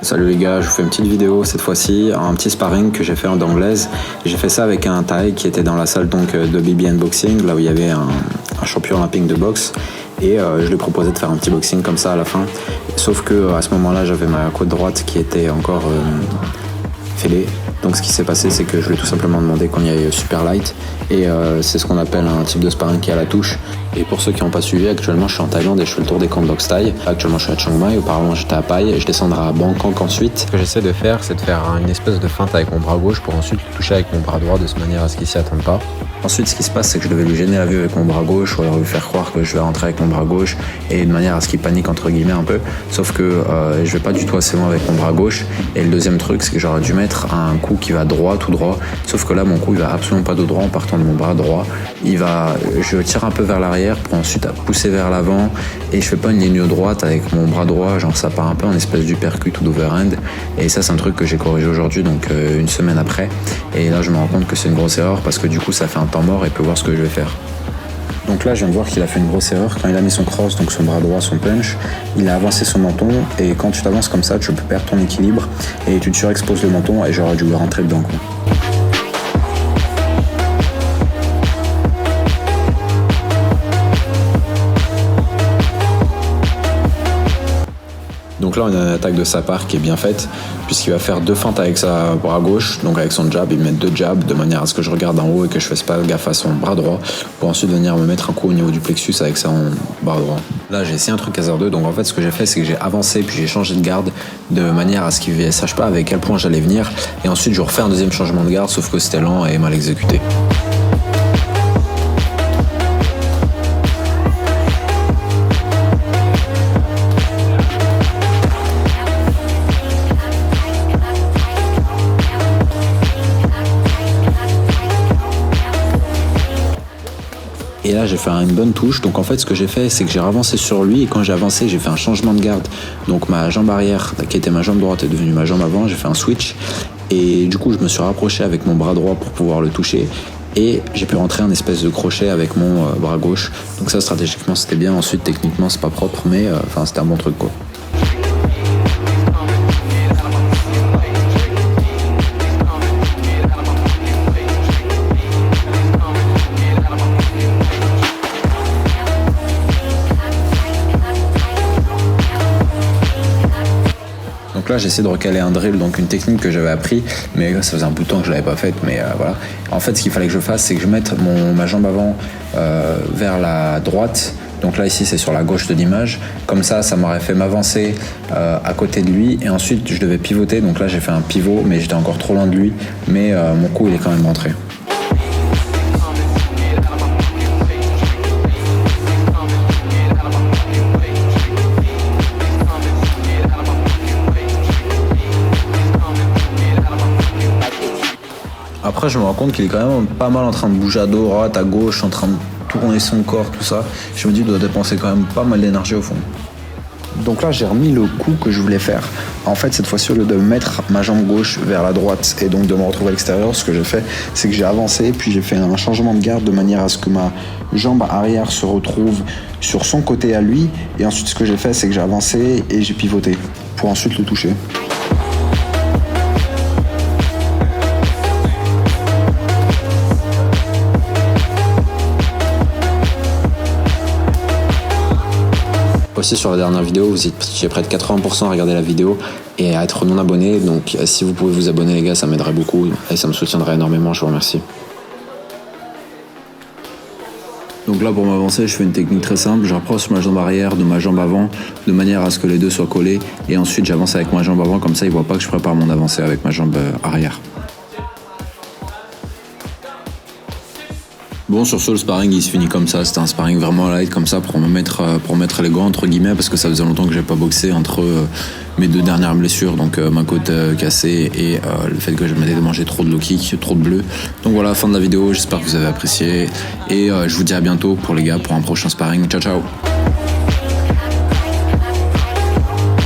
Salut les gars, je vous fais une petite vidéo cette fois-ci, un petit sparring que j'ai fait en anglaise. J'ai fait ça avec un Thaï qui était dans la salle donc de BBN Boxing, là où il y avait un champion olympique de boxe. Et je lui ai proposé de faire un petit boxing comme ça à la fin. Sauf que à ce moment-là, j'avais ma côte droite qui était encore fêlée. Donc ce qui s'est passé, c'est que je lui ai tout simplement demandé qu'on y aille super light. Et c'est ce qu'on appelle un type de sparring qui est à la touche. Et pour ceux qui n'ont pas suivi, actuellement je suis en Thaïlande et je fais le tour des camps de boxe thaï. Actuellement je suis à Chiang Mai, auparavant j'étais à Pai et je descendrai à Bangkok ensuite. Ce que j'essaie de faire, c'est de faire une espèce de feinte avec mon bras gauche pour ensuite le toucher avec mon bras droit de manière à ce qu'il s'y attende pas. Ensuite, ce qui se passe, c'est que je devais lui gêner la vue avec mon bras gauche ou alors lui faire croire que je vais rentrer avec mon bras gauche et de manière à ce qu'il panique entre guillemets un peu. Sauf que je vais pas du tout assez loin avec mon bras gauche. Et le deuxième truc, c'est que j'aurais dû mettre un coup qui va droit, tout droit. Sauf que là, mon coup, il va absolument pas de droit en partant de mon bras droit. Je tire un peu vers l'arrière pour ensuite pousser vers l'avant et je fais pas une ligne droite avec mon bras droit, genre ça part un peu en espèce d'uppercut ou d'overhand. Et ça, c'est un truc que j'ai corrigé aujourd'hui, donc une semaine après. Et là, je me rends compte que c'est une grosse erreur parce que du coup, ça fait un temps mort et peut voir ce que je vais faire. Donc là, je viens de voir qu'il a fait une grosse erreur. Quand il a mis son cross, donc son bras droit, son punch, il a avancé son menton. Et quand tu t'avances comme ça, tu peux perdre ton équilibre et tu te surexposes le menton et j'aurais dû le rentrer dedans, quoi. Donc là, on a une attaque de sa part qui est bien faite, puisqu'il va faire deux feintes avec sa bras gauche, donc avec son jab, il met deux jabs de manière à ce que je regarde en haut et que je fasse pas gaffe à son bras droit, pour ensuite venir me mettre un coup au niveau du plexus avec son bras droit. Là, j'ai essayé un truc hasardeux, donc en fait, ce que j'ai fait, c'est que j'ai avancé, puis j'ai changé de garde de manière à ce qu'il ne sache pas avec quel point j'allais venir, et ensuite, je refais un deuxième changement de garde, sauf que c'était lent et mal exécuté. Et là, j'ai fait une bonne touche. Donc en fait, ce que j'ai fait, c'est que j'ai avancé sur lui. Et quand j'ai avancé, j'ai fait un changement de garde. Donc ma jambe arrière, qui était ma jambe droite, est devenue ma jambe avant. J'ai fait un switch. Et du coup, je me suis rapproché avec mon bras droit pour pouvoir le toucher. Et j'ai pu rentrer un espèce de crochet avec mon bras gauche. Donc ça, stratégiquement, c'était bien. Ensuite, techniquement, c'est pas propre. Mais c'était un bon truc, quoi. Donc là, j'essaie de recaler un drill, donc une technique que j'avais appris, mais ça faisait un bout de temps que je l'avais pas faite, mais voilà. En fait, ce qu'il fallait que je fasse, c'est que je mette ma jambe avant vers la droite. Donc là, ici, c'est sur la gauche de l'image. Comme ça m'aurait fait m'avancer à côté de lui. Et ensuite, je devais pivoter. Donc là, j'ai fait un pivot, mais j'étais encore trop loin de lui. Mais mon coup, il est quand même rentré. Après, je me rends compte qu'il est quand même pas mal en train de bouger à droite, à gauche, en train de tourner son corps, tout ça. Je me dis, il doit dépenser quand même pas mal d'énergie au fond. Donc là, j'ai remis le coup que je voulais faire. En fait, cette fois-ci, au lieu de mettre ma jambe gauche vers la droite et donc de me retrouver à l'extérieur, ce que j'ai fait, c'est que j'ai avancé, puis j'ai fait un changement de garde de manière à ce que ma jambe arrière se retrouve sur son côté à lui. Et ensuite, ce que j'ai fait, c'est que j'ai avancé et j'ai pivoté pour ensuite le toucher. Aussi sur la dernière vidéo, vous étiez près de 80% à regarder la vidéo et à être non abonné. Donc si vous pouvez vous abonner les gars, ça m'aiderait beaucoup et ça me soutiendrait énormément, je vous remercie. Donc là pour m'avancer, je fais une technique très simple, je rapproche ma jambe arrière de ma jambe avant de manière à ce que les deux soient collés et ensuite j'avance avec ma jambe avant, comme ça il ne voit pas que je prépare mon avancée avec ma jambe arrière. Bon, sur ce, le sparring il se finit comme ça. C'était un sparring vraiment light comme ça pour mettre les gants entre guillemets, parce que ça faisait longtemps que j'ai pas boxé entre mes deux dernières blessures, donc ma côte cassée et le fait que je m'étais mangé trop de low kick, trop de bleu. Donc voilà, fin de la vidéo, j'espère que vous avez apprécié et je vous dis à bientôt pour les gars pour un prochain sparring. Ciao ciao.